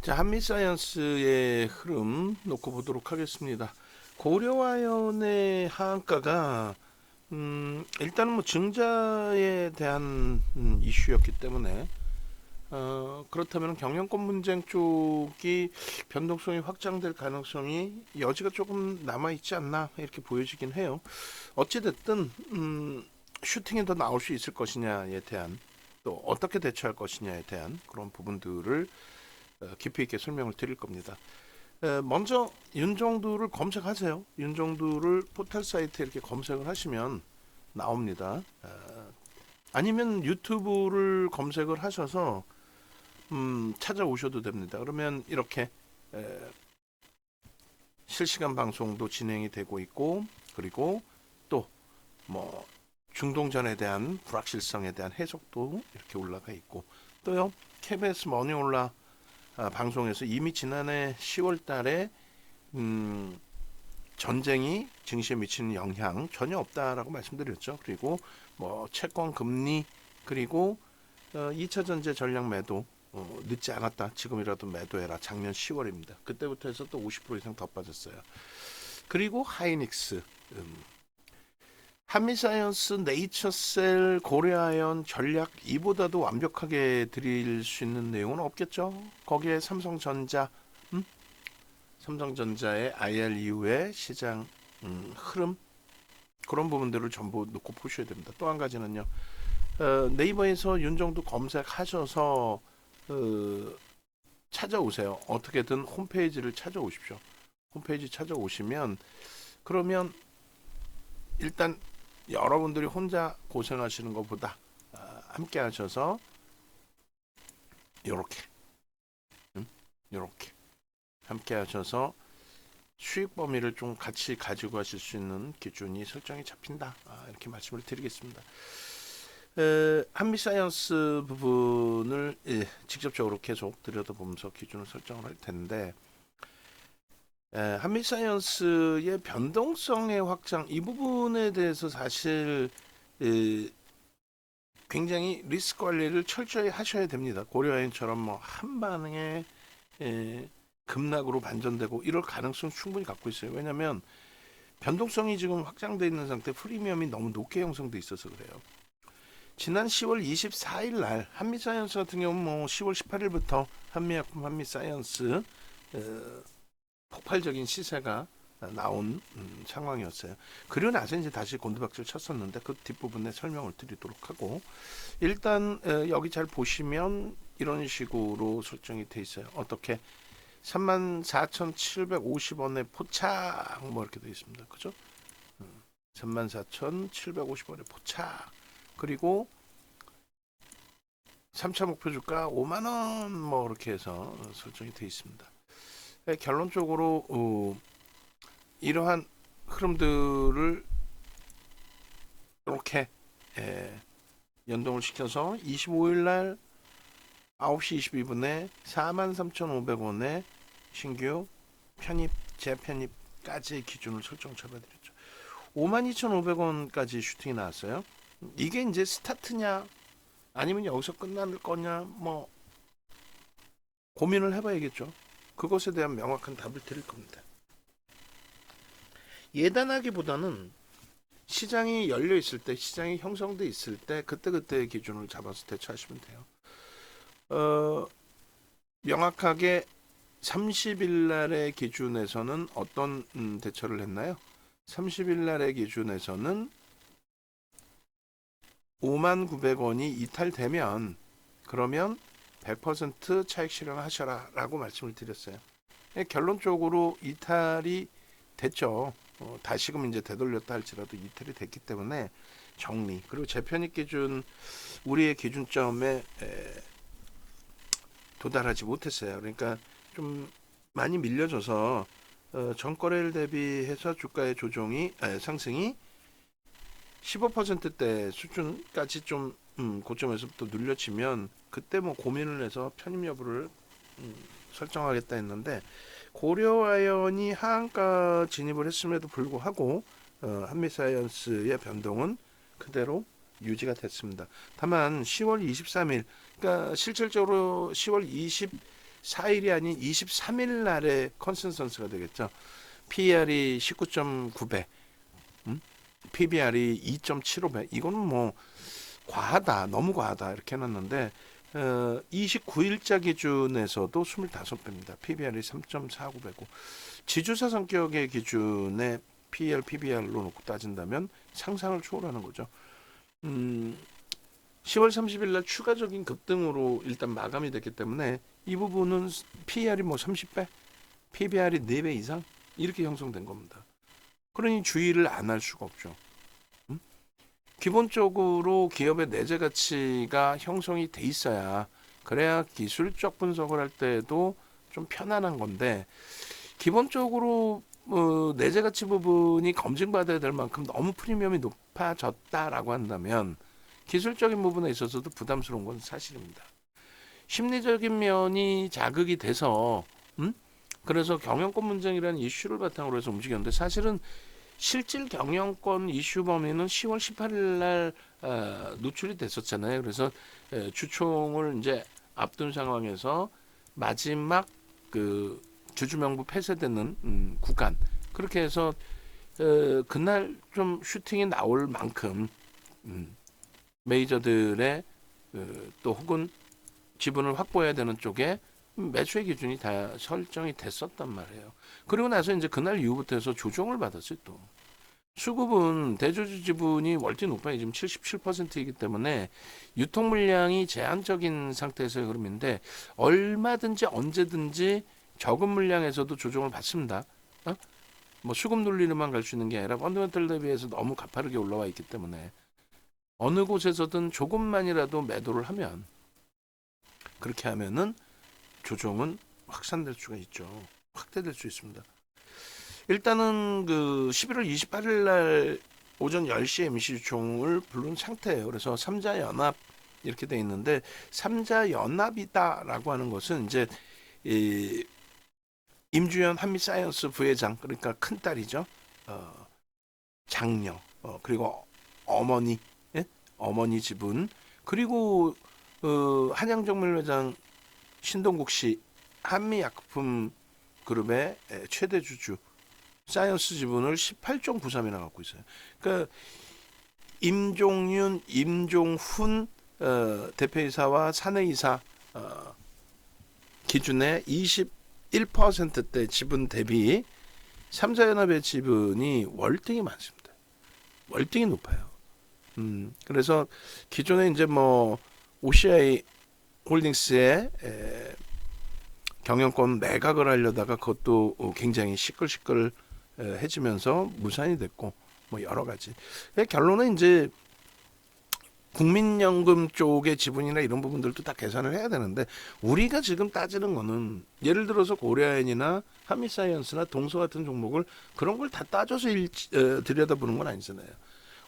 자, 한미사이언스의 흐름 놓고 보도록 하겠습니다. 고려아연의 하한가가 일단은 뭐 증자에 대한 이슈였기 때문에 그렇다면 경영권 분쟁 쪽이 변동성이 확장될 가능성이 여지가 조금 남아 있지 않나 이렇게 보여지긴 해요. 어찌됐든 슈팅이 더 나올 수 있을 것이냐에 대한, 또 어떻게 대처할 것이냐에 대한 그런 부분들을 깊이 있게 설명을 드릴 겁니다. 먼저 윤정두를 검색하세요. 윤정두를 포털 사이트에 이렇게 검색을 하시면 나옵니다. 아니면 유튜브를 검색을 하셔서 찾아오셔도 됩니다. 그러면 이렇게 실시간 방송도 진행이 되고 있고, 그리고 또 뭐 중동전에 대한 불확실성에 대한 해석도 이렇게 올라가 있고, 또요 KBS 머니올라 방송에서 이미 지난해 10월 달에 전쟁이 증시에 미치는 영향 전혀 없다라고 말씀드렸죠. 그리고 뭐 채권 금리, 그리고 2차 전지 전략 매도 늦지 않았다. 지금이라도 매도해라. 작년 10월입니다. 그때부터 해서 또 50% 이상 더 빠졌어요. 그리고 하이닉스, 한미사이언스, 네이처셀, 고려아연 전략 이보다도 완벽하게 드릴 수 있는 내용은 없겠죠. 거기에 삼성전자, 삼성전자의 IR 이후의 시장 흐름, 그런 부분들을 전부 놓고 보셔야 됩니다. 또 한 가지는요. 네이버에서 윤정도 검색하셔서 찾아오세요. 어떻게든 홈페이지를 찾아오십시오. 홈페이지 찾아오시면, 그러면 일단 여러분들이 혼자 고생하시는 것보다 함께 하셔서 요렇게 요렇게 함께 하셔서 수익 범위를 좀 같이 가지고 가실 수 있는 기준이 설정이 잡힌다. 이렇게 말씀을 드리겠습니다. 한미사이언스 부분을 직접적으로 계속 들여다보면서 기준을 설정을 할 텐데, 한미사이언스의 변동성의 확장, 이 부분에 대해서 사실 굉장히 리스크 관리를 철저히 하셔야 됩니다. 고려아연처럼 뭐 한방에 급락으로 반전되고 이럴 가능성 충분히 갖고 있어요. 왜냐하면 변동성이 지금 확장되어 있는 상태, 프리미엄이 너무 높게 형성돼 있어서 그래요. 지난 10월 24일 날 한미사이언스 같은 경우는 뭐 10월 18일부터 한미약품, 한미사이언스 폭발적인 시세가 나온 상황이었어요. 그리고 나서 이제 다시 곤두박질 쳤었는데 그 뒷부분에 설명을 드리도록 하고, 일단 여기 잘 보시면 이런 식으로 설정이 돼 있어요. 어떻게 34,750원에 포착 뭐 이렇게 되어 있습니다. 그죠? 34,750원에 포착, 그리고 3차 목표 주가 5만 원 뭐 이렇게 해서 설정이 되어 있습니다. 결론적으로 이러한 흐름들을 이렇게 연동을 시켜서 25일 날 9시 22분에 43,500원에 신규 편입, 재편입까지 기준을 설정 잡아드렸죠. 52,500원까지 슈팅이 나왔어요. 이게 이제 스타트냐 아니면 여기서 끝날 거냐 뭐 고민을 해봐야겠죠. 그것에 대한 명확한 답을 드릴 겁니다. 예단하기보다는 시장이 열려 있을 때, 시장이 형성돼 있을 때 그때그때의 기준을 잡아서 대처하시면 돼요. 명확하게 30일 날의 기준에서는 어떤 대처를 했나요? 30일 날의 기준에서는 59,900원이 이탈되면, 그러면 100% 차익 실현하셔라 라고 말씀을 드렸어요. 결론적으로 이탈이 됐죠. 다시금 이제 되돌렸다 할지라도 이탈이 됐기 때문에 정리, 그리고 재편입 기준, 우리의 기준점에 도달하지 못했어요. 그러니까 좀 많이 밀려져서 전거래일 대비해서 주가의 조정이 상승이 15%대 수준까지 좀 고점에서부터 눌려치면, 그때 뭐 고민을 해서 편입 여부를 설정하겠다 했는데, 고려아연이 하한가 진입을 했음에도 불구하고 한미사이언스의 변동은 그대로 유지가 됐습니다. 다만 10월 23일, 그러니까 실질적으로 10월 4일이 아닌 23일 날에 컨센서스가 되겠죠. PER이 19.9배, PBR이 2.75배. 이거는 뭐 과하다, 너무 과하다 이렇게 해놨는데 29일자 기준에서도 25배입니다. PBR이 3.49배고 지주사 성격의 기준에 PER, PBR로 놓고 따진다면 상상을 초월하는 거죠. 10월 30일 날 추가적인 급등으로 일단 마감이 됐기 때문에 이 부분은 PER이 뭐 30배, PBR이 4배 이상 이렇게 형성된 겁니다. 그러니 주의를 안 할 수가 없죠. 기본적으로 기업의 내재 가치가 형성이 돼 있어야 그래야 기술적 분석을 할 때도 좀 편안한 건데 기본적으로 내재 가치 부분이 검증받아야 될 만큼 너무 프리미엄이 높아졌다라고 한다면 기술적인 부분에 있어서도 부담스러운 건 사실입니다. 심리적인 면이 자극이 돼서 그래서 경영권 분쟁이라는 이슈를 바탕으로 해서 움직였는데 사실은 실질 경영권 이슈 범위는 10월 18일 날 노출이 됐었잖아요. 그래서 주총을 이제 앞둔 상황에서 마지막 그 주주명부 폐쇄되는 구간 그렇게 해서 그날 좀 슈팅이 나올 만큼 메이저들의 또 혹은 지분을 확보해야 되는 쪽에 매수의 기준이 다 설정이 됐었단 말이에요. 그리고 나서 이제 그날 이후부터 해서 조정을 받았어요. 또 수급은 대주주 지분이 월등 높아요. 지금 77%이기 때문에 유통 물량이 제한적인 상태에서의 흐름인데 얼마든지 언제든지 적은 물량에서도 조정을 받습니다. 뭐 수급 논리로만 갈 수 있는 게 아니라 펀더멘털 대비해서 너무 가파르게 올라와 있기 때문에 어느 곳에서든 조금만이라도 매도를 하면 그렇게 하면은 조정은 확산될 수가 있죠. 확대될 수 있습니다. 일단은 그 11월 28일 날 오전 10시에 MC주총을 부른 상태예요. 그래서 3자 연합 이렇게 돼 있는데 3자 연합이다라고 하는 것은 이제 임주연 한미사이언스 부회장 그러니까 큰딸이죠. 장녀 그리고 어머니 어머니 지분 그리고 한양정밀 회장 신동국 씨 한미약품 그룹의 최대 주주 사이언스 지분을 18.93이나 갖고 있어요. 그러니까 임종윤, 임종훈 대표이사와 사내이사 기준의 21%대 지분 대비 3자연합의 지분이 월등히 많습니다. 월등히 높아요. 그래서 기존에 이제 뭐 OCI 홀딩스의 경영권 매각을 하려다가 그것도 굉장히 시끌시끌해지면서 무산이 됐고 뭐 여러 가지 결론은 이제 국민연금 쪽의 지분이나 이런 부분들도 다 계산을 해야 되는데 우리가 지금 따지는 거는 예를 들어서 고려아연이나 한미사이언스나 동서 같은 종목을 그런 걸 다 따져서 들여다보는 건 아니잖아요.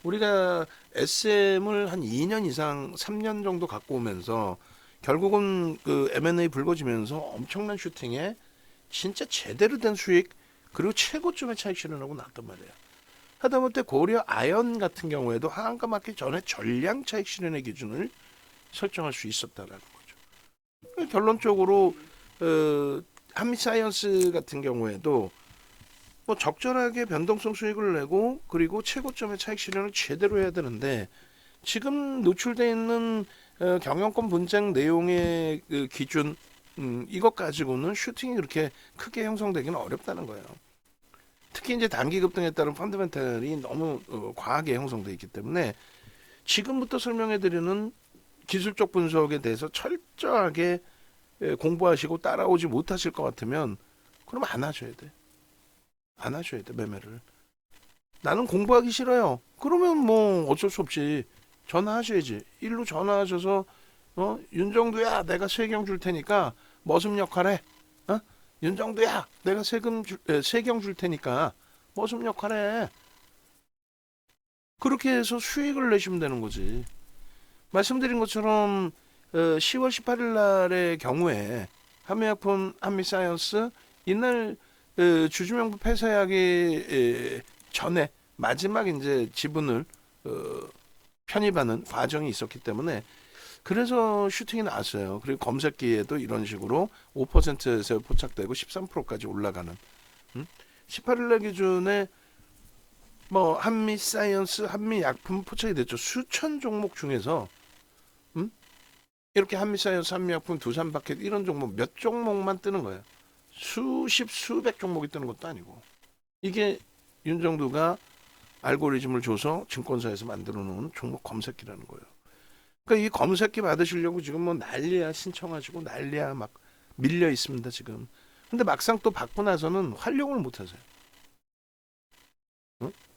우리가 SM을 한 2년 이상 3년 정도 갖고 오면서 결국은 그 M&A 불거지면서 엄청난 슈팅에 진짜 제대로 된 수익 그리고 최고점의 차익 실현하고 났단 말이에요. 하다못해 고려 아연 같은 경우에도 하한가 맞기 전에 전량 차익 실현의 기준을 설정할 수 있었다라는 거죠. 결론적으로 한미사이언스 같은 경우에도 뭐 적절하게 변동성 수익을 내고 그리고 최고점의 차익 실현을 제대로 해야 되는데 지금 노출되어 있는 경영권 분쟁 내용의 그 기준 이것 가지고는 슈팅이 그렇게 크게 형성되기는 어렵다는 거예요. 특히 이제 단기 급등에 따른 펀더멘털이 너무 과하게 형성되어 있기 때문에 지금부터 설명해드리는 기술적 분석에 대해서 철저하게 공부하시고 따라오지 못하실 것 같으면 그럼 안 하셔야 돼. 안 하셔야 돼 매매를. 나는 공부하기 싫어요. 그러면 뭐 어쩔 수 없지. 전화하셔야지. 일로 전화하셔서 윤정두야 내가 세경 줄 테니까 머슴 역할해. 윤정두야 내가 세경 줄 테니까 머슴 역할해. 그렇게 해서 수익을 내시면 되는 거지. 말씀드린 것처럼 10월 18일 날의 경우에 한미약품 한미사이언스 이날 주주명부 폐쇄하기 전에 마지막 이제 지분을 편입하는 과정이 있었기 때문에 그래서 슈팅이 나왔어요. 그리고 검색기에도 이런 식으로 5%에서 포착되고 13%까지 올라가는. 18일 날 기준에 뭐 한미 사이언스, 한미 약품 포착이 됐죠. 수천 종목 중에서 이렇게 한미 사이언스, 한미 약품, 두산 바켓 이런 종목 몇 종목만 뜨는 거예요. 수십, 수백 종목이 뜨는 것도 아니고. 이게 윤정두가 알고리즘을 줘서 증권사에서 만들어 놓은 종목 검색기라는 거예요. 그러니까 이 검색기 받으시려고 지금 뭐 난리야 신청하시고 난리야 막 밀려 있습니다 지금. 근데 막상 또 받고 나서는 활용을 못 하세요.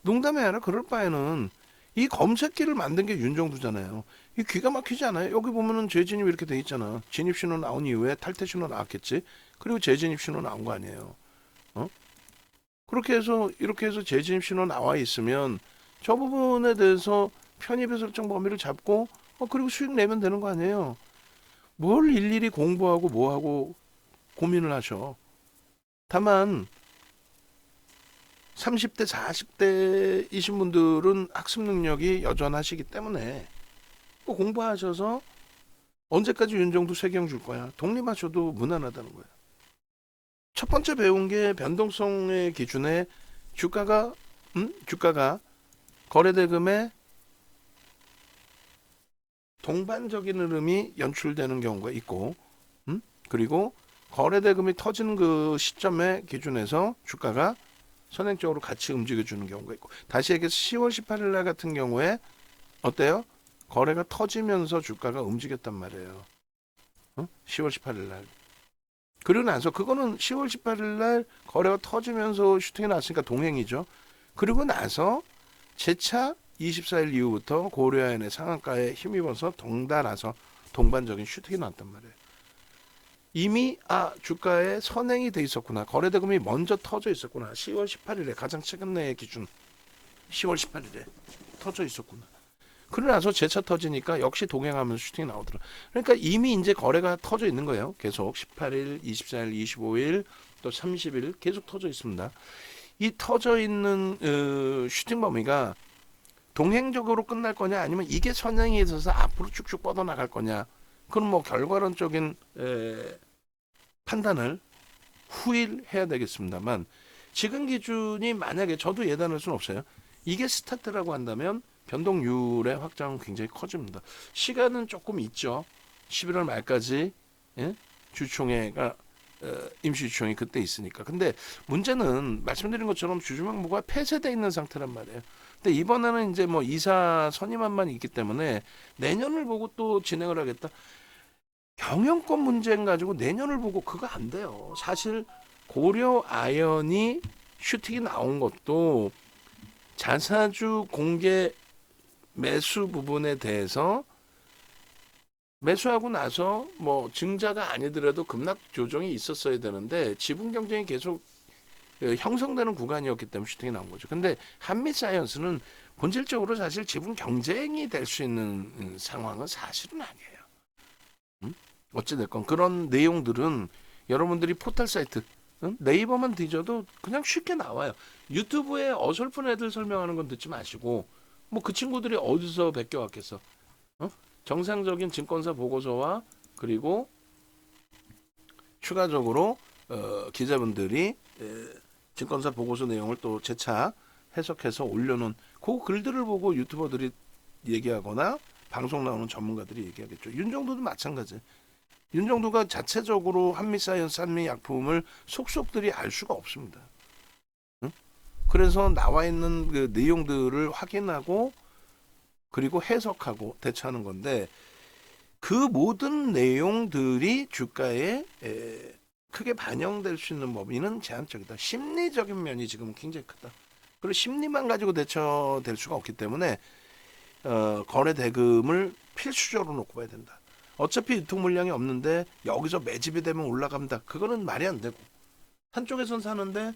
농담이 아니라 그럴 바에는 이 검색기를 만든 게 윤정두잖아요. 이 기가 막히지 않아요? 여기 보면은 재진입 이렇게 돼 있잖아. 진입 신호 나온 이후에 탈퇴 신호 나왔겠지. 그리고 재진입 신호 나온 거 아니에요. 그렇게 해서 이렇게 해서 재진입 신호 나와 있으면 저 부분에 대해서 편입의 설정 범위를 잡고 그리고 수익 내면 되는 거 아니에요. 뭘 일일이 공부하고 뭐하고 고민을 하셔. 다만 30대 40대이신 분들은 학습 능력이 여전하시기 때문에 꼭 공부하셔서 언제까지 윤정두 세경 줄 거야. 독립하셔도 무난하다는 거예요. 첫 번째 배운 게 변동성의 기준에 주가가 거래대금의 동반적인 흐름이 연출되는 경우가 있고, 그리고 거래대금이 터지는 그 시점의 기준에서 주가가 선행적으로 같이 움직여주는 경우가 있고, 다시 얘기해서 10월 18일 날 같은 경우에 어때요? 거래가 터지면서 주가가 움직였단 말이에요. 10월 18일 날. 그리고 나서 그거는 10월 18일 날 거래가 터지면서 슈팅이 났으니까 동행이죠. 그리고 나서 재차 24일 이후부터 고려아연의 상한가에 힘입어서 덩달아서 동반적인 슈팅이 났단 말이에요. 이미 주가에 선행이 돼 있었구나. 거래대금이 먼저 터져 있었구나. 10월 18일에 가장 최근 내의 기준 10월 18일에 터져 있었구나. 그러고 나서 재차 터지니까 역시 동행하면서 슈팅이 나오더라. 그러니까 이미 이제 거래가 터져 있는 거예요. 계속 18일, 24일, 25일, 또 30일 계속 터져 있습니다. 이 터져 있는 슈팅 범위가 동행적으로 끝날 거냐 아니면 이게 선행이 있어서 앞으로 쭉쭉 뻗어나갈 거냐. 그럼 뭐 결과론적인 판단을 후일 해야 되겠습니다만 지금 기준이 만약에 저도 예단할 수는 없어요. 이게 스타트라고 한다면 변동률의 확장은 굉장히 커집니다. 시간은 조금 있죠. 11월 말까지 주총회가 임시주총이 그때 있으니까. 근데 문제는 말씀드린 것처럼 주주명부가 폐쇄되어 있는 상태란 말이에요. 근데 이번에는 이제 뭐 이사 선임안만 있기 때문에 내년을 보고 또 진행을 하겠다. 경영권 문제 가지고 내년을 보고 그거 안 돼요. 사실 고려 아연이 슈팅이 나온 것도 자사주 공개 매수 부분에 대해서 매수하고 나서 뭐 증자가 아니더라도 급락 조정이 있었어야 되는데 지분 경쟁이 계속 형성되는 구간이었기 때문에 슈팅이 나온 거죠. 근데 한미사이언스는 본질적으로 사실 지분 경쟁이 될 수 있는 상황은 사실은 아니에요. 어찌됐건 그런 내용들은 여러분들이 포털 사이트 네이버만 뒤져도 그냥 쉽게 나와요. 유튜브에 어설픈 애들 설명하는 건 듣지 마시고 뭐 그 친구들이 어디서 베껴왔겠어. 정상적인 증권사 보고서와 그리고 추가적으로 기자분들이 증권사 보고서 내용을 또 재차 해석해서 올려놓은 그 글들을 보고 유튜버들이 얘기하거나 방송 나오는 전문가들이 얘기하겠죠. 윤정도도 마찬가지. 윤정도가 자체적으로 한미사이언스, 한미약품을 속속들이 알 수가 없습니다. 그래서 나와 있는 그 내용들을 확인하고 그리고 해석하고 대처하는 건데 그 모든 내용들이 주가에 크게 반영될 수 있는 범위는 제한적이다. 심리적인 면이 지금 굉장히 크다. 그리고 심리만 가지고 대처될 수가 없기 때문에 거래 대금을 필수적으로 놓고 봐야 된다. 어차피 유통 물량이 없는데 여기서 매집이 되면 올라간다. 그거는 말이 안 되고 한쪽에선 사는데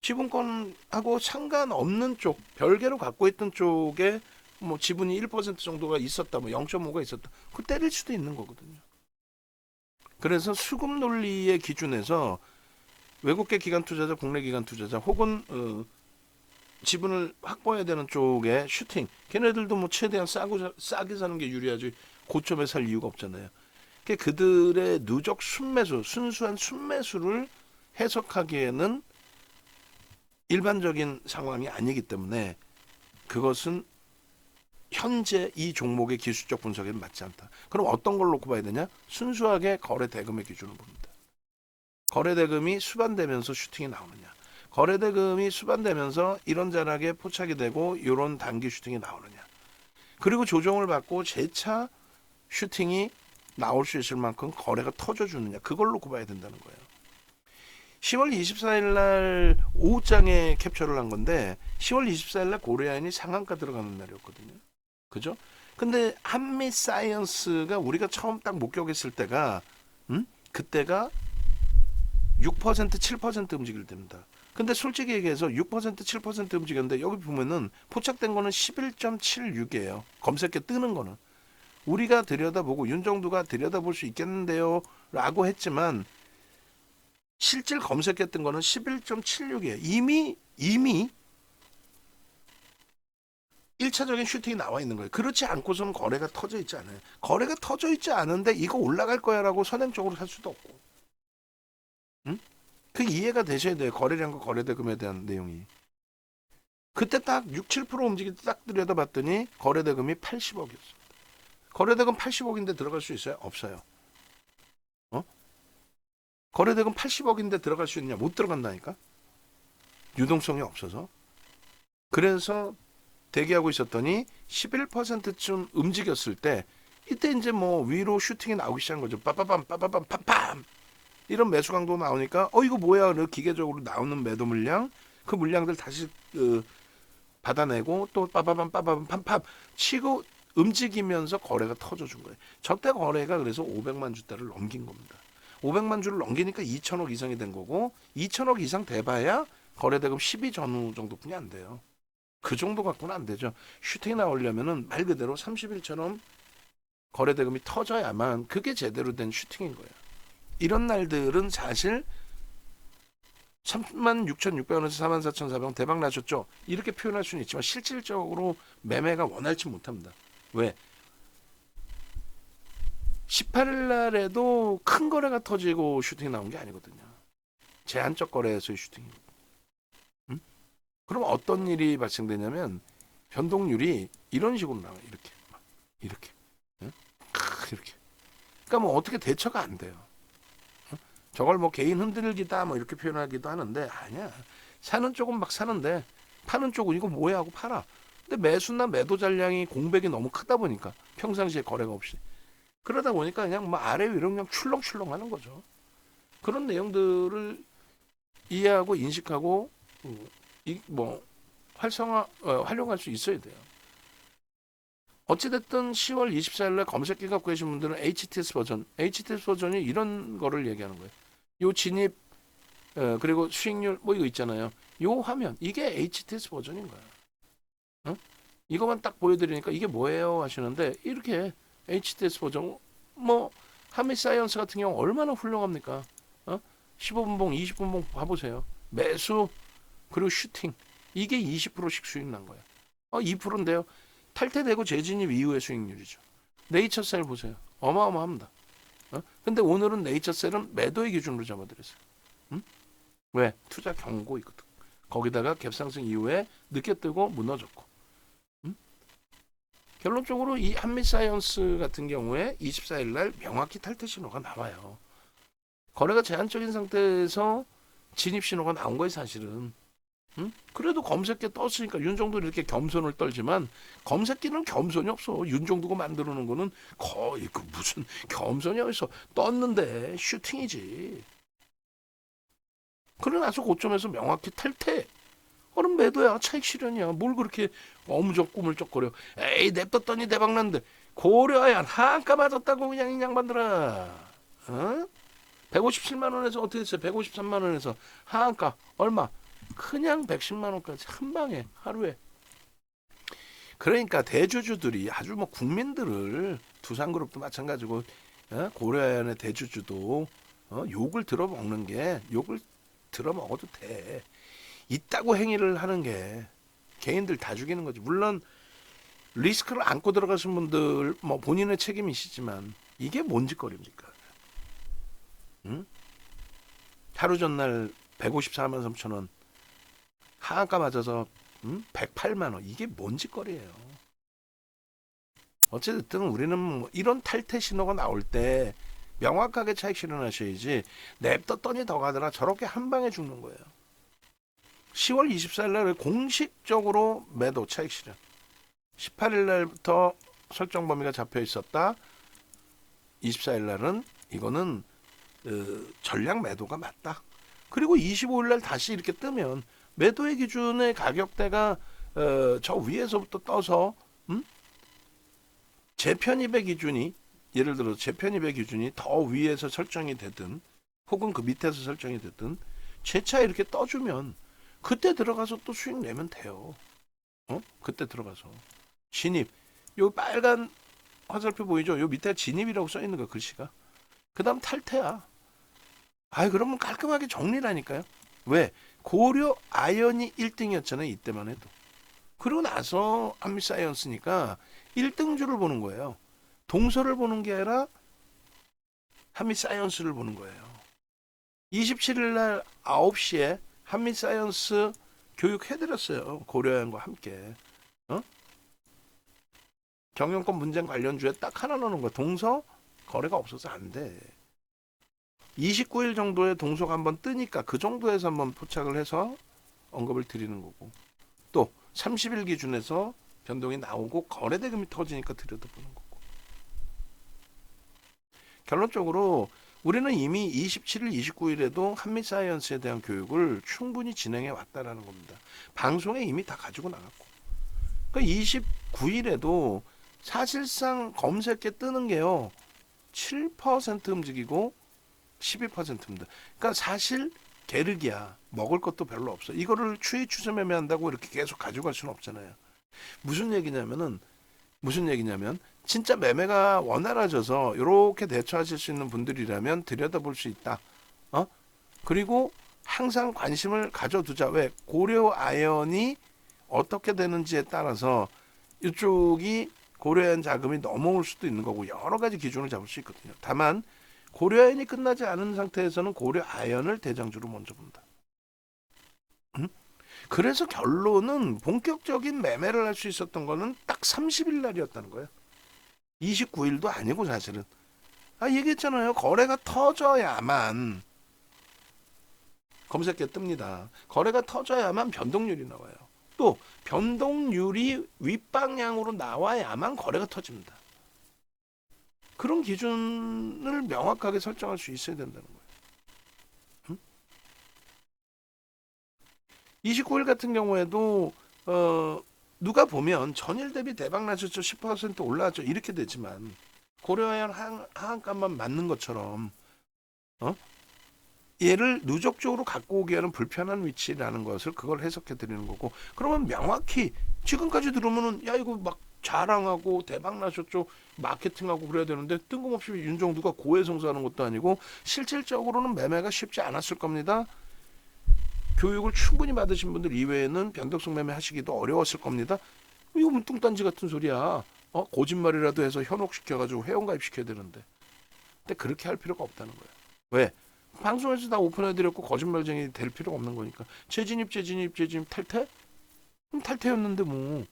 지분권하고 상관없는 쪽 별개로 갖고 있던 쪽에 뭐 지분이 1% 정도가 있었다, 뭐 0.5가 있었다. 그거 때릴 수도 있는 거거든요. 그래서 수급 논리의 기준에서 외국계 기관 투자자, 국내 기관 투자자 혹은 지분을 확보해야 되는 쪽에 슈팅. 걔네들도 뭐 최대한 싸게 사는 게 유리하지. 고점에 살 이유가 없잖아요. 그러니까 그들의 누적 순매수, 순수한 순매수를 해석하기에는 일반적인 상황이 아니기 때문에 그것은 현재 이 종목의 기술적 분석에는 맞지 않다. 그럼 어떤 걸 놓고 봐야 되냐? 순수하게 거래 대금의 기준을 봅니다. 거래 대금이 수반되면서 슈팅이 나오느냐? 거래 대금이 수반되면서 이런저런하게 포착이 되고 이런 단기 슈팅이 나오느냐? 그리고 조정을 받고 재차 슈팅이 나올 수 있을 만큼 거래가 터져주느냐? 그걸 놓고 봐야 된다는 거예요. 10월 24일 날 오후장에 캡처를 한 건데 10월 24일 날 고려아연이 상한가 들어가는 날이었거든요. 그죠? 근데 한미사이언스가 우리가 처음 딱 목격했을 때가 그때가 6% 7% 움직일 때입니다. 근데 솔직히 얘기해서 6% 7% 움직였는데 여기 보면은 포착된 거는 11.76이에요. 검색해 뜨는 거는. 우리가 들여다보고 윤정두가 들여다볼 수 있겠는데요 라고 했지만 실질 검색했던 거는 11.76이에요. 이미 1차적인 슈팅이 나와 있는 거예요. 그렇지 않고서는 거래가 터져 있지 않아요. 거래가 터져 있지 않은데 이거 올라갈 거야 라고 선행적으로 살 수도 없고. 응? 그 이해가 되셔야 돼요. 거래량과 거래대금에 대한 내용이. 그때 딱 6, 7% 움직일 때 딱 들여다봤더니 거래대금이 80억이었어요. 거래대금 80억인데 들어갈 수 있어요? 없어요. 거래대금 80억인데 들어갈 수 있느냐? 못 들어간다니까. 유동성이 없어서. 그래서 대기하고 있었더니 11%쯤 움직였을 때 이때 이제 뭐 위로 슈팅이 나오기 시작한 거죠. 빠빠밤 빠빠밤 팜팜 이런 매수 강도 나오니까 이거 뭐야? 기계적으로 나오는 매도 물량 그 물량들 다시 받아내고 또 빠빠밤 빠빠밤 팜팜 치고 움직이면서 거래가 터져준 거예요. 적대 거래가 그래서 500만 주대를 넘긴 겁니다. 500만 주를 넘기니까 2천억 이상이 된 거고 2천억 이상 돼봐야 거래대금 12 전후 정도뿐이 안 돼요. 그 정도 갖고는 안 되죠. 슈팅이 나오려면은 말 그대로 30일처럼 거래대금이 터져야만 그게 제대로 된 슈팅인 거예요. 이런 날들은 사실 36,600원에서 44,400원 대박 나셨죠. 이렇게 표현할 수는 있지만 실질적으로 매매가 원활치 못합니다. 왜? 18일 날에도 큰 거래가 터지고 슈팅이 나온 게 아니거든요. 제한적 거래에서의 슈팅이거든요. 그럼 어떤 일이 발생되냐면 변동률이 이런 식으로 나와요. 이렇게 이렇게. 그러니까 뭐 어떻게 대처가 안 돼요. 저걸 뭐 개인 흔들기다 뭐 이렇게 표현하기도 하는데 아니야. 사는 쪽은 막 사는데 파는 쪽은 이거 뭐야 하고 팔아. 근데 매수나 매도 잔량이 공백이 너무 크다 보니까 평상시에 거래가 없이 그러다 보니까 그냥 뭐 아래 위로 그냥 출렁출렁 하는 거죠. 그런 내용들을 이해하고 인식하고 활용할 수 있어야 돼요. 어찌됐든 10월 24일 날 검색기 갖고 계신 분들은 HTS 버전이 이런 거를 얘기하는 거예요. 요 진입 그리고 수익률 뭐 이거 있잖아요. 요 화면 이게 HTS 버전인 거야. 이거만 딱 보여드리니까 이게 뭐예요 하시는데 이렇게 HTS 버전 뭐 한미사이언스 같은 경우 얼마나 훌륭합니까? 15분봉 20분봉 봐보세요. 매수 그리고 슈팅 이게 20%씩 수익 난 거야. 2%인데요. 탈퇴되고 재진입 이후의 수익률이죠. 네이처셀 보세요. 어마어마합니다. 근데 오늘은 네이처셀은 매도의 기준으로 잡아드렸어요. 왜? 투자 경고 있거든. 거기다가 갭상승 이후에 늦게 뜨고 무너졌고. 결론적으로 이 한미사이언스 같은 경우에 24일 날 명확히 탈퇴 신호가 나와요. 거래가 제한적인 상태에서 진입 신호가 나온 거예요, 사실은. 그래도 검색기 떴으니까 윤정도 이렇게 겸손을 떨지만 검색기는 겸손이 없어. 윤정도가 만들어 놓은 거는 거의 그 무슨 겸손이 어디서 떴는데 슈팅이지. 그러나서 고점에서 명확히 탈퇴. 그럼 매도야. 차익 실현이야. 뭘 그렇게 어무적 꾸물쩍거려. 에이 냅뒀더니 대박났는데 고려야 한가 맞았다고 그냥 이 양반들아. 157만 원에서 어떻게 됐어요? 153만 원에서 하한가 얼마? 그냥 110만 원까지 한 방에 하루에. 그러니까 대주주들이 아주 뭐 국민들을 두산그룹도 마찬가지고 고려아연의 대주주도 욕을 들어먹는 게 욕을 들어먹어도 돼. 이따구 행위를 하는 게 개인들 다 죽이는 거지. 물론 리스크를 안고 들어가신 분들 뭐 본인의 책임이시지만 이게 뭔 짓거리입니까? 응? 하루 전날 154만 3천 원 하한가 맞아서 108만 원 이게 뭔 짓거리예요. 어쨌든 우리는 뭐 이런 탈퇴 신호가 나올 때 명확하게 차익 실현하셔야지 냅뒀더니 더 가더라 저렇게 한 방에 죽는 거예요. 10월 24일 날 공식적으로 매도 차익 실현 18일 날부터 설정 범위가 잡혀 있었다. 24일 날은 이거는 전량 매도가 맞다. 그리고 25일 날 다시 이렇게 뜨면 매도의 기준의 가격대가 저 위에서부터 떠서 재편입의 기준이 예를 들어 재편입의 기준이 더 위에서 설정이 되든 혹은 그 밑에서 설정이 되든 재차 이렇게 떠주면 그때 들어가서 또 수익 내면 돼요. 그때 들어가서 진입 요 빨간 화살표 보이죠? 요 밑에 진입이라고 써 있는 거 글씨가. 그다음 탈퇴야. 그러면 깔끔하게 정리라니까요. 왜? 고려 아연이 1등이었잖아요. 이때만 해도. 그러고 나서 한미사이언스니까 1등주를 보는 거예요. 동서를 보는 게 아니라 한미사이언스를 보는 거예요. 27일 날 9시에 한미사이언스 교육해드렸어요. 고려아연과 함께. 경영권 분쟁 관련주에 딱 하나 넣는 거야. 동서 거래가 없어서 안 돼. 29일 정도에 동서가 한번 뜨니까 그 정도에서 한번 포착을 해서 언급을 드리는 거고 또 30일 기준에서 변동이 나오고 거래대금이 터지니까 들여다보는 거고 결론적으로 우리는 이미 27일, 29일에도 한미사이언스에 대한 교육을 충분히 진행해 왔다라는 겁니다. 방송에 이미 다 가지고 나갔고 그러니까 29일에도 사실상 검색에 뜨는 게요 7% 움직이고 12%입니다. 그러니까 사실 게르기야. 먹을 것도 별로 없어. 이거를 추이 추세 매매한다고 이렇게 계속 가져갈 수는 없잖아요. 무슨 얘기냐면 진짜 매매가 원활해져서 이렇게 대처하실 수 있는 분들이라면 들여다볼 수 있다. 그리고 항상 관심을 가져두자. 왜? 고려 아연이 어떻게 되는지에 따라서 이쪽이 고려아연 자금이 넘어올 수도 있는 거고 여러 가지 기준을 잡을 수 있거든요. 다만 고려아연이 끝나지 않은 상태에서는 고려아연을 대장주로 먼저 본다. 그래서 결론은 본격적인 매매를 할 수 있었던 거는 딱 30일 날이었다는 거예요. 29일도 아니고 사실은. 얘기했잖아요. 거래가 터져야만 검색에 뜹니다. 거래가 터져야만 변동률이 나와요. 또 변동률이 윗방향으로 나와야만 거래가 터집니다. 그런 기준을 명확하게 설정할 수 있어야 된다는 거예요. 29일 같은 경우에도 누가 보면 전일 대비 대박 나셨죠. 10% 올라왔죠. 이렇게 되지만 고려아연 하한가만 맞는 것처럼 얘를 누적적으로 갖고 오기 위한 불편한 위치라는 것을 그걸 해석해 드리는 거고 그러면 명확히 지금까지 들으면은 야 이거 막 자랑하고 대박 나셨죠 마케팅하고 그래야 되는데 뜬금없이 윤정두가 고해성사하는 것도 아니고 실질적으로는 매매가 쉽지 않았을 겁니다. 교육을 충분히 받으신 분들 이외에는 변동성 매매 하시기도 어려웠을 겁니다. 이거 뭐 뚱딴지 같은 소리야. 거짓말이라도 해서 현혹시켜가지고 회원가입 시켜야 되는데 근데 그렇게 할 필요가 없다는 거예요. 왜? 방송에서 다 오픈해드렸고 거짓말쟁이 될 필요가 없는 거니까 재진입 탈퇴? 탈퇴였는데 뭐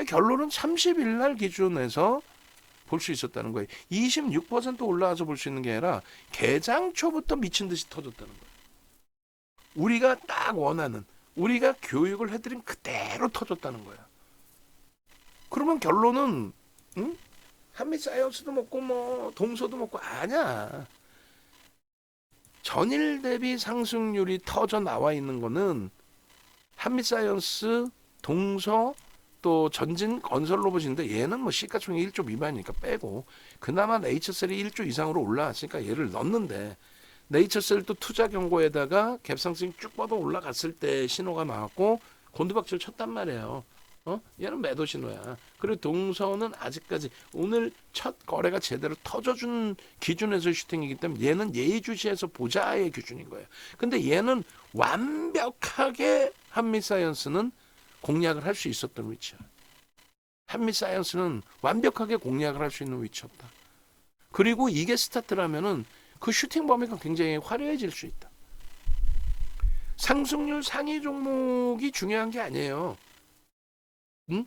결론은 30일 날 기준에서 볼 수 있었다는 거예요. 26% 올라와서 볼 수 있는 게 아니라 개장 초부터 미친 듯이 터졌다는 거예요. 우리가 딱 원하는 우리가 교육을 해드린 그대로 터졌다는 거야. 그러면 결론은 한미사이언스도 먹고 뭐 동서도 먹고 아니야. 전일 대비 상승률이 터져 나와 있는 거는 한미사이언스, 동서, 또 전진 건설 로봇인데 얘는 뭐 시가총액 1조 미만이니까 빼고 그나마 네이처셀이 1조 이상으로 올라왔으니까 얘를 넣는데 네이처셀도 투자 경고에다가 갭상승 쭉 뻗어 올라갔을 때 신호가 나왔고 곤두박질 쳤단 말이에요. 얘는 매도 신호야. 그리고 동서는 아직까지 오늘 첫 거래가 제대로 터져준 기준에서 슈팅이기 때문에 얘는 예의주시해서 보자의 기준인 거예요. 근데 얘는 완벽하게 한미사이언스는 공략을 할 수 있었던 위치야. 한미사이언스는 완벽하게 공략을 할 수 있는 위치였다. 그리고 이게 스타트라면은 그 슈팅 범위가 굉장히 화려해질 수 있다. 상승률 상위 종목이 중요한 게 아니에요. 응?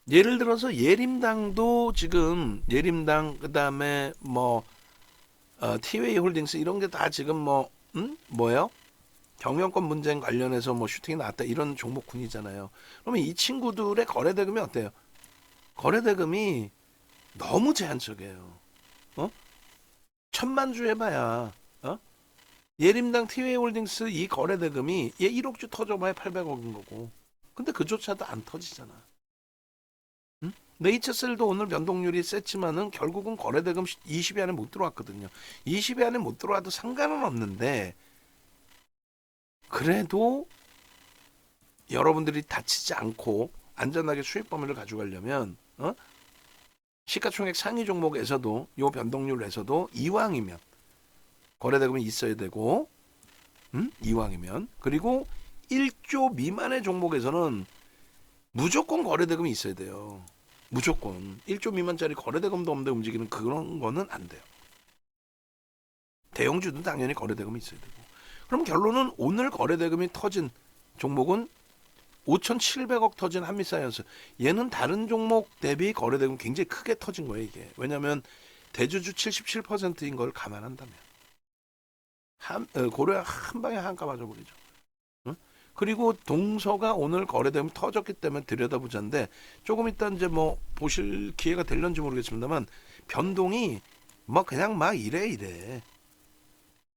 예를 들어서 예림당도 지금 예림당 그다음에 뭐 티웨이 홀딩스 이런 게 다 지금 뭐 뭐예요? 경영권 문제 관련해서 뭐 슈팅이 나왔다 이런 종목군이잖아요. 그러면 이 친구들의 거래 대금이 어때요? 거래 대금이 너무 제한적이에요. 어? 1,000만 주 해봐야 예림당 티웨이 홀딩스 이 거래 대금이 얘 1억 주 터져봐야 800억인 거고. 근데 그조차도 안 터지잖아. 응? 네이처셀도 오늘 변동률이 셌지만은 결국은 거래 대금 20위 안에 못 들어왔거든요. 20위 안에 못 들어와도 상관은 없는데 그래도 여러분들이 다치지 않고 안전하게 수익 범위를 가져가려면 시가총액 상위 종목에서도 요 변동률에서도 이왕이면 거래대금이 있어야 되고 이왕이면 그리고 1조 미만의 종목에서는 무조건 거래대금이 있어야 돼요. 무조건 1조 미만짜리 거래대금도 없는데 움직이는 그런 거는 안 돼요. 대형주도 당연히 거래대금이 있어야 되고. 그럼 결론은 오늘 거래대금이 터진 종목은 5,700억 터진 한미사이언스. 얘는 다른 종목 대비 거래대금 굉장히 크게 터진 거예요, 이게. 왜냐하면 대주주 77%인 걸 감안한다면. 고려 한 방에 한가 맞아버리죠. 응? 그리고 동서가 오늘 거래대금 터졌기 때문에 들여다보자인데 조금 이따 이제 뭐 보실 기회가 될런지 모르겠습니다만 변동이 뭐 그냥 막 이래.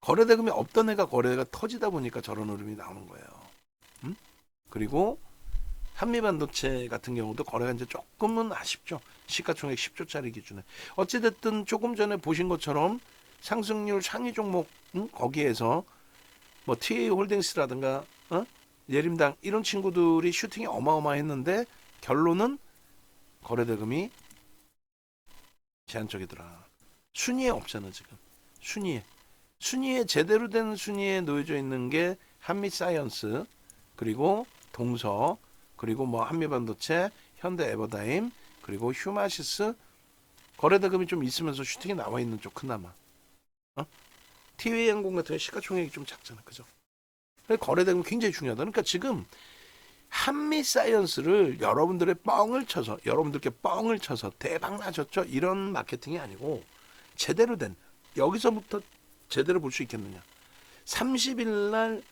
거래대금이 없던 애가 거래가 터지다 보니까 저런 흐름이 나오는 거예요. 응? 그리고 한미반도체 같은 경우도 거래가 이제 조금은 아쉽죠. 시가총액 10조짜리 기준에. 어찌됐든 조금 전에 보신 것처럼 상승률 상위 종목 거기에서 뭐 TA 홀딩스라든가 예림당 이런 친구들이 슈팅이 어마어마했는데 결론은 거래대금이 제한적이더라. 순위에 없잖아 지금. 순위에 제대로 된 순위에 놓여져 있는 게 한미사이언스 그리고 동서 그리고 뭐 한미반도체 현대에버다임 그리고 휴마시스 거래대금이 좀 있으면서 슈팅이 나와 있는 쪽 그나마 TV항공 같은 시가총액이 좀 작잖아 그죠? 거래대금 굉장히 중요하다. 그러니까 지금 한미사이언스를 여러분들께 뻥을 쳐서 대박 나셨죠 이런 마케팅이 아니고 제대로 된 여기서부터 제대로 볼 수 있겠느냐. 30일 날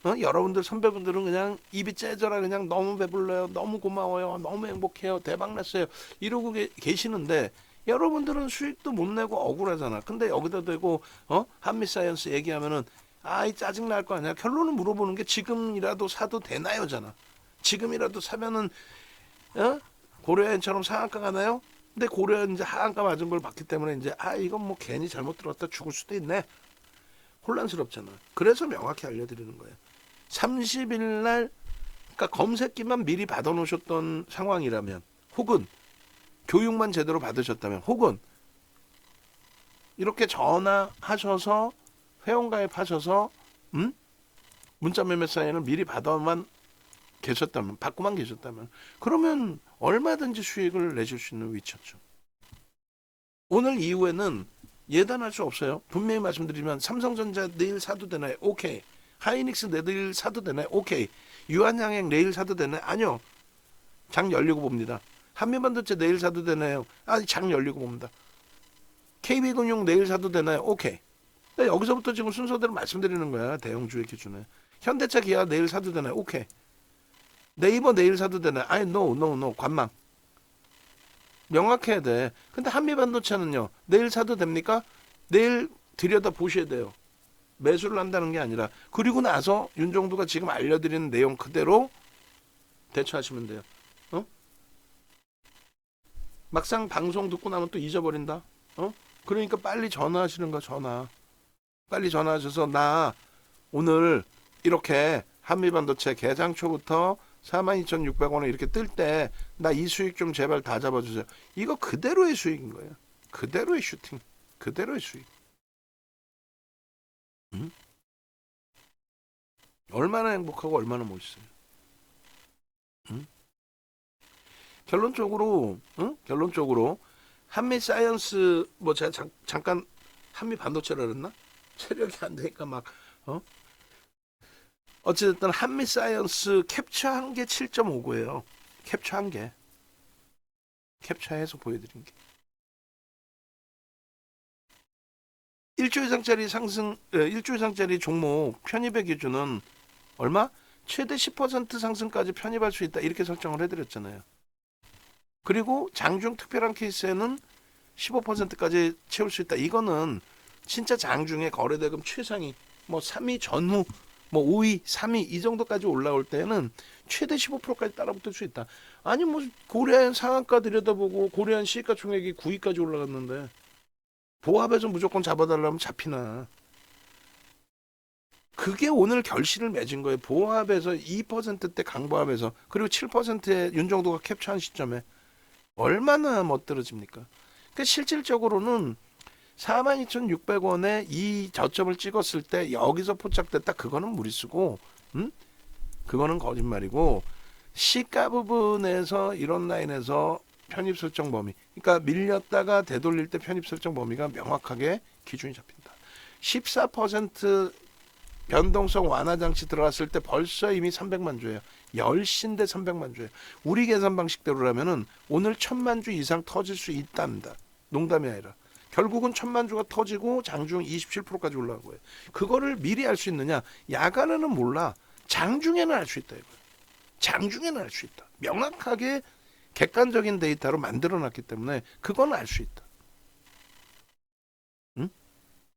여러분들 선배분들은 그냥 입이 째져라 그냥 너무 배불러요 너무 고마워요 너무 행복해요 대박 났어요 이러고 계시는데 여러분들은 수익도 못 내고 억울하잖아. 근데 여기다 대고 한미사이언스 얘기하면은 아이 짜증 날 거 아니야. 결론은 물어보는 게 지금이라도 사도 되나요잖아. 지금이라도 사면은 고려엔처럼 상한가 가나요? 근데 고려엔 이제 하한가 맞은 걸 봤기 때문에 이제 이건 뭐 괜히 잘못 들었다 죽을 수도 있네. 혼란스럽잖아. 그래서 명확히 알려드리는 거예요. 30일 날 그러니까 검색기만 미리 받아놓으셨던 상황이라면 혹은 교육만 제대로 받으셨다면 혹은 이렇게 전화하셔서 회원가입하셔서 문자 매매 사인을 미리 받고만 계셨다면 그러면 얼마든지 수익을 내실 수 있는 위치였죠. 오늘 이후에는 예단할 수 없어요. 분명히 말씀드리면 삼성전자 내일 사도 되나요? 오케이. 하이닉스 내일 사도 되나요? 오케이. 유한양행 내일 사도 되나요? 아니요. 장 열리고 봅니다. 한미반도체 내일 사도 되나요? 장 열리고 봅니다. KB금융 내일 사도 되나요? 오케이. 여기서부터 지금 순서대로 말씀드리는 거야. 대형주의 기준에. 현대차 기아 내일 사도 되나요? 오케이. 네이버 내일 사도 되나요? no. 관망. 명확해야 돼. 근데 한미반도체는요. 내일 사도 됩니까? 내일 들여다 보셔야 돼요. 매수를 한다는 게 아니라. 그리고 나서 윤정두가 지금 알려드리는 내용 그대로 대처하시면 돼요. 막상 방송 듣고 나면 또 잊어버린다. 그러니까 빨리 전화하시는 거 전화. 빨리 전화하셔서 나 오늘 이렇게 한미반도체 개장 초부터 42,600원에 이렇게 뜰 때 나 이 수익 좀 제발 다 잡아주세요. 이거 그대로의 수익인 거예요. 그대로의 슈팅. 그대로의 수익. 얼마나 행복하고 얼마나 멋있어요. 응? 결론적으로, 응? 결론적으로 한미 사이언스 뭐 제가 잠깐 한미 반도체라 그랬나? 체력이 안 되니까 막 어? 어쨌든 한미 사이언스 캡처한 게 7.59예요. 캡처한 게 캡처해서 보여드린 게 1조 이상짜리 상승 1조 이상짜리 종목 편입의 기준은 얼마? 최대 10% 상승까지 편입할 수 있다 이렇게 설정을 해드렸잖아요. 그리고 장중 특별한 케이스에는 15%까지 채울 수 있다. 이거는 진짜 장중에 거래대금 최상위 뭐 3위 전후 뭐 5위, 3위 이 정도까지 올라올 때는 최대 15%까지 따라붙을 수 있다. 아니 뭐 고려한 상한가 들여다보고 고려한 시가 총액이 9위까지 올라갔는데 보합에서 무조건 잡아달라면 잡히나. 그게 오늘 결실을 맺은 거예요. 보합에서 2%대 강보합에서 그리고 7%의 윤정도가 캡처한 시점에 얼마나 멋들어집니까? 그러니까 실질적으로는 42,600원에 이 저점을 찍었을 때 여기서 포착됐다. 그거는 무리수고, 그거는 거짓말이고 시가 부분에서 이런 라인에서 편입 설정 범위, 그러니까 밀렸다가 되돌릴 때 편입 설정 범위가 명확하게 기준이 잡힌다. 14% 변동성 완화 장치 들어갔을 때 벌써 이미 300만 주예요. 10시인데 300만 주예요. 우리 계산 방식대로라면은 오늘 1000만 주 이상 터질 수 있답니다. 농담이 아니라. 결국은 1000만 주가 터지고 장중 27%까지 올라간 거예요. 그거를 미리 알 수 있느냐? 야간에는 몰라. 장중에는 알 수 있다 이거예요. 장중에는 알 수 있다. 명확하게 객관적인 데이터로 만들어놨기 때문에 그건 알 수 있다. 응?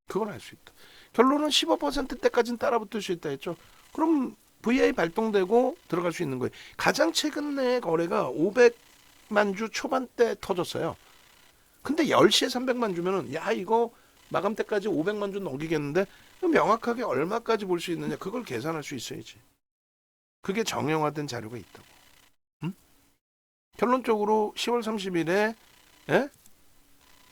그건 알 수 있다. 결론은 15%대까지는 따라붙을 수 있다 했죠. 그럼 VI 발동되고 들어갈 수 있는 거예요. 가장 최근 내 거래가 500만 주 초반대 터졌어요. 근데 10시에 300만 주면은 야 이거 마감 때까지 500만 주 넘기겠는데 명확하게 얼마까지 볼 수 있느냐 그걸 계산할 수 있어야지. 그게 정형화된 자료가 있다고. 응? 결론적으로 10월 30일에 예?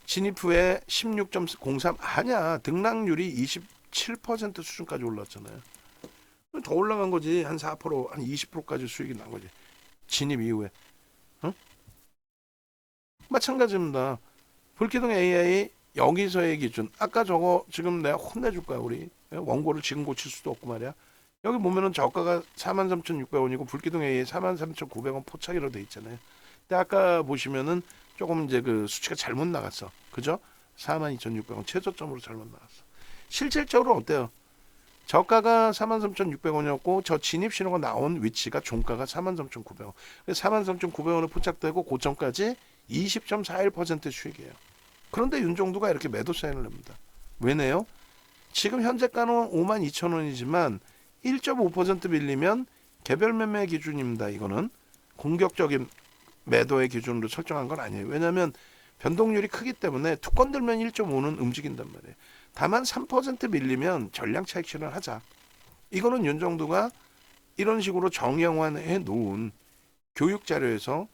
진입 후에 16.03 아니야. 등락률이 27% 수준까지 올랐잖아요. 더 올라간 거지. 한 4%, 한 20%까지 수익이 난 거지. 진입 이후에. 응? 마찬가지입니다. 불기둥 AI 여기서의 기준. 아까 저거 지금 내가 혼내줄 거야 우리. 원고를 지금 고칠 수도 없고 말이야. 여기 보면은 저가가 43,600원이고 불기둥 AI 43,900원 포착이라고 돼 있잖아요. 근데 아까 보시면은 조금 이제 그 수치가 잘못 나갔어. 그죠? 42,600원 최저점으로 잘못 나갔어. 실질적으로 어때요? 저가가 43,600원이었고 저 진입 신호가 나온 위치가 종가가 43,900원. 43,900원에 포착되고 고점까지 20.41% 수익이에요. 그런데 윤종두가 이렇게 매도 사인을 냅니다. 왜 내요? 지금 현재가는 52,000원이지만 1.5% 밀리면 개별 매매 기준입니다. 이거는 공격적인 매도의 기준으로 설정한 건 아니에요. 왜냐하면 변동률이 크기 때문에 투건 들면 1.5는 움직인단 말이에요. 다만 3% 밀리면 전량 차익 실현을 하자. 이거는 윤정두가 이런 식으로 정형화해 놓은 교육 자료에서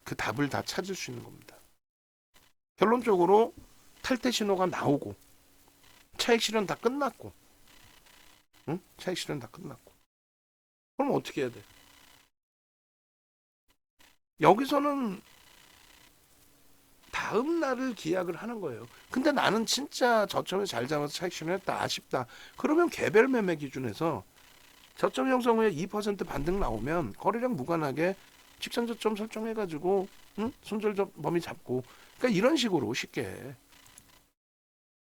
그 답을 다 찾을 수 있는 겁니다. 결론적으로 탈퇴 신호가 나오고 차익 실현 다 끝났고, 응? 차익 실현 다 끝났고. 그럼 어떻게 해야 돼? 여기서는 다음 날을 기약을 하는 거예요. 근데 나는 진짜 저점에 잘 잡아서 차익 실현했다 아쉽다. 그러면 개별 매매 기준에서 저점 형성 후에 2% 반등 나오면 거래량 무관하게 직전 저점 설정해가지고 응? 손절 범위 잡고 그러니까 이런 식으로 쉽게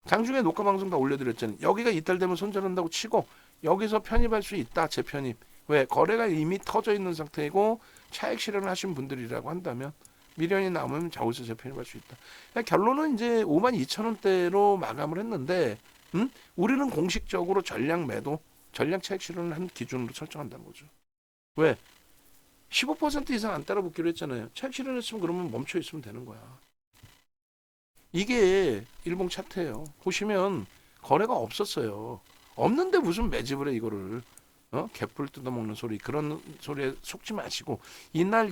장중에 녹화 방송 다 올려드렸잖아요. 여기가 이탈되면 손절한다고 치고 여기서 편입할 수 있다 재편입. 왜? 거래가 이미 터져 있는 상태이고 차익 실현을 하신 분들이라고 한다면 미련이 남으면 자우서 재편입할 수 있다. 그러니까 결론은 이제 52,000원대로 마감을 했는데 우리는 공식적으로 전량 매도, 전량 차익 실현을 한 기준으로 설정한다는 거죠. 왜? 15% 이상 안 따라붙기로 했잖아요. 차익 실현했으면 그러면 멈춰 있으면 되는 거야. 이게 일봉 차트예요. 보시면 거래가 없었어요. 없는데 무슨 매집을 해 이거를. 갯불 뜯어먹는 소리 그런 소리에 속지 마시고 이날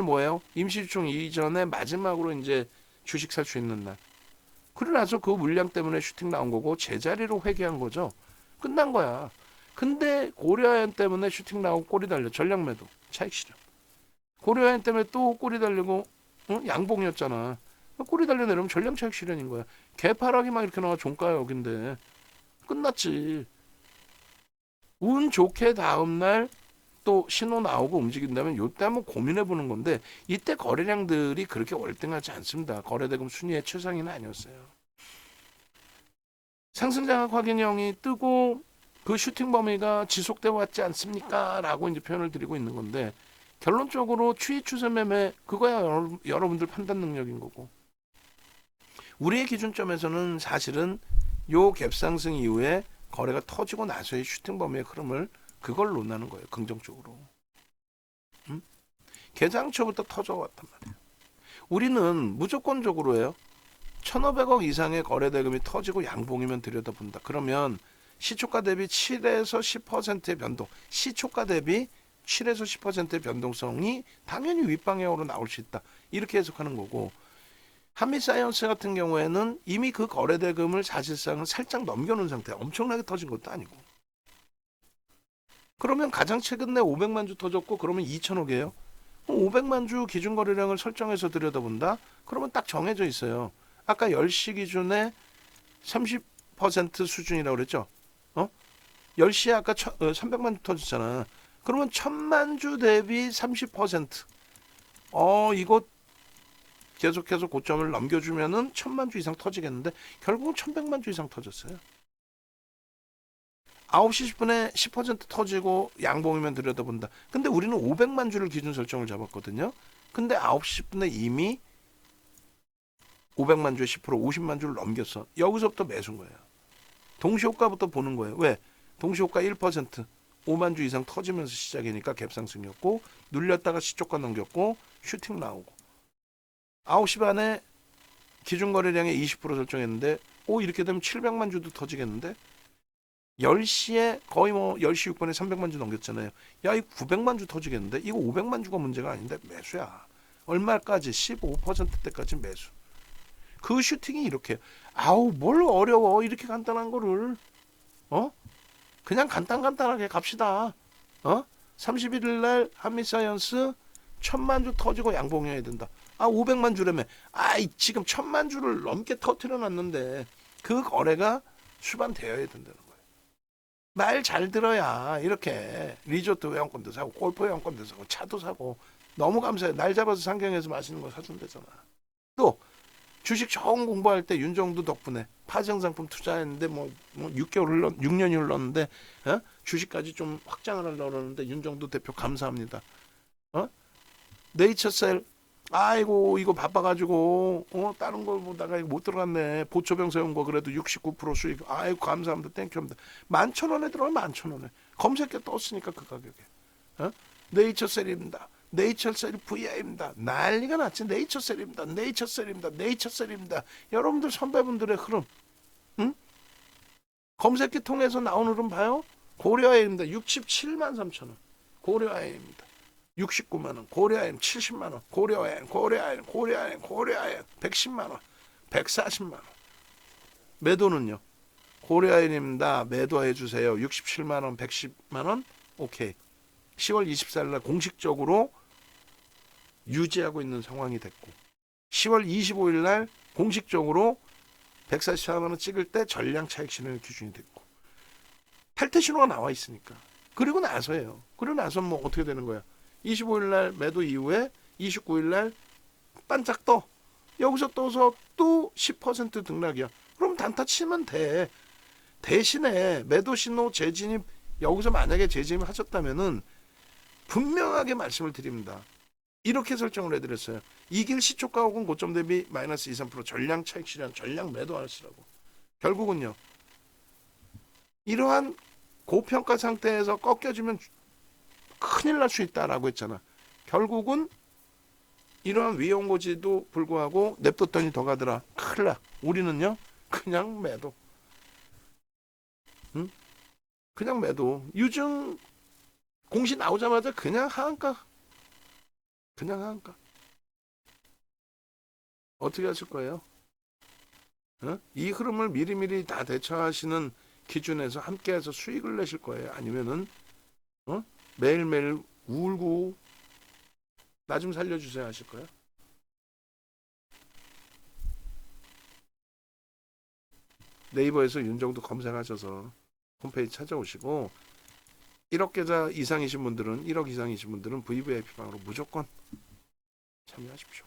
뭐예요? 임시주총 이전에 마지막으로 이제 주식 살 수 있는 날. 그러고 나서 그 물량 때문에 슈팅 나온 거고 제자리로 회귀한 거죠. 끝난 거야. 근데 고려아연 때문에 슈팅 나오고 골이 달려. 전략 매도. 차익 실현. 고려아연 때문에 또 골이 달리고 양봉이었잖아. 골이 달려내려면 전량 차익 실현인 거야. 개파락이 막 이렇게 나와 종가야 여긴데 끝났지. 운 좋게 다음날 또 신호 나오고 움직인다면 요때 한번 고민해 보는 건데 이때 거래량들이 그렇게 월등하지 않습니다. 거래대금 순위의 최상위는 아니었어요. 상승장악 확인형이 뜨고 그 슈팅 범위가 지속돼 왔지 않습니까? 라고 이제 표현을 드리고 있는 건데 결론적으로 추이 추세 매매 그거야 여러분들 판단 능력인 거고 우리의 기준점에서는 사실은 요 갭상승 이후에 거래가 터지고 나서의 슈팅 범위의 흐름을 그걸 논하는 거예요. 긍정적으로. 개장초부터 터져왔단 말이에요. 우리는 무조건적으로 해요. 1,500억 이상의 거래대금이 터지고 양봉이면 들여다본다. 그러면 시초가 대비 7에서 10%의 변동, 시초가 대비 7에서 10%의 변동성이 당연히 윗방향으로 나올 수 있다. 이렇게 해석하는 거고 한미사이언스 같은 경우에는 이미 그 거래대금을 사실상은 살짝 넘겨놓은 상태. 엄청나게 터진 것도 아니고. 그러면 가장 최근에 500만 주 터졌고 그러면 2,000억이에요. 500만 주 기준 거래량을 설정해서 들여다본다. 그러면 딱 정해져 있어요. 아까 10시 기준에 30% 수준이라고 그랬죠. 10시에 아까 300만 주 터졌잖아. 그러면 1,000만 주 대비 30%. 이거 계속해서 고점을 넘겨주면은 1,000만 주 이상 터지겠는데 결국은 1,100만 주 이상 터졌어요. 9시 10분에 10% 터지고 양봉이면 들여다본다. 근데 우리는 500만 주를 기준 설정을 잡았거든요. 근데 9시 10분에 이미 500만 주에 10% 50만 주를 넘겼어. 여기서부터 매수인 거예요. 동시효과부터 보는 거예요. 왜? 동시효과 1% 5만 주 이상 터지면서 시작이니까 갭상승이었고 눌렸다가 시초가 넘겼고 슈팅 나오고 9시 반에 기준 거래량의 20% 설정했는데 이렇게 되면 700만 주도 터지겠는데 10시에 거의 10시 6분에 300만 주 넘겼잖아요. 야, 이거 900만 주 터지겠는데? 이거 500만 주가 문제가 아닌데 매수야. 얼마까지? 15%대까지 매수. 그 슈팅이 이렇게 뭘 어려워. 이렇게 간단한 거를 그냥 간단하게 갑시다. 31일 날 한미사이언스 1,000만 주 터지고 양봉해야 된다. 500만 주라며. 지금 1,000만 주를 넘게 터트려 놨는데 그 거래가 수반되어야 된다는 거예요. 말 잘 들어야 이렇게 리조트 회원권도 사고 골프 회원권도 사고 차도 사고 너무 감사해. 날 잡아서 상경해서 맛있는 거 사준대잖아. 또 주식 처음 공부할 때 윤정두 덕분에 파생상품 투자했는데 6년이 흘렀는데 주식까지 좀 확장을 하려고 그러는데 윤정두 대표 감사합니다. 네이처셀 아이고 이거 바빠가지고 다른 걸 보다가 못 들어갔네. 보초병 세운 거 그래도 69% 수익. 아이고 감사합니다. 땡큐합니다. 11,000원에 들어가면 11,000원에 검색해 떴으니까 그 가격에. 네이처셀입니다. 네이처셀 VI입니다. 난리가 났지. 네이처셀입니다. 네이처셀입니다. 네이처셀입니다. 여러분들 선배분들의 흐름. 검색기 통해서 나오는 흐름 봐요. 고려아연입니다. 67만 3천 원. 고려아연입니다. 69만 원, 고려아연 70만 원, 고려아연 110만 원, 140만 원. 매도는요. 고려아연입니다. 매도해 주세요. 67만 원, 110만 원. 오케이. 10월 24일 날 공식적으로 유지하고 있는 상황이 됐고 10월 25일 날 공식적으로 144만 원 찍을 때 전량 차익 실현 기준이 됐고 탈퇴 신호가 나와 있으니까. 그리고 나서예요. 그리고 나서 뭐 어떻게 되는 거야? 25일 날 매도 이후에 29일 날 반짝 떠. 여기서 떠서 또 10% 등락이야. 그럼 단타 치면 돼. 대신에 매도 신호 재진입 여기서 만약에 재진입 하셨다면은 분명하게 말씀을 드립니다. 이렇게 설정을 해드렸어요. 이길 시초가 혹은 고점 대비 마이너스 2, 3% 전량 차익 실현, 전량 매도하시라고. 결국은요. 이러한 고평가 상태에서 꺾여지면 큰일 날 수 있다라고 했잖아. 결국은 이러한 위험고지도 불구하고 냅뒀더니 더 가더라. 큰일 나. 우리는요. 그냥 매도. 그냥 매도. 유증 공시 나오자마자 그냥 하한가. 그냥 하한가. 어떻게 하실 거예요? 이 흐름을 미리미리 다 대처하시는 기준에서 함께해서 수익을 내실 거예요? 아니면은 매일매일 울고 나 좀 살려주세요 하실 거예요? 네이버에서 윤정도 검색하셔서 홈페이지 찾아오시고 1억 계좌 이상이신 분들은 1억 이상이신 분들은 VVIP 방으로 무조건 참여하십시오.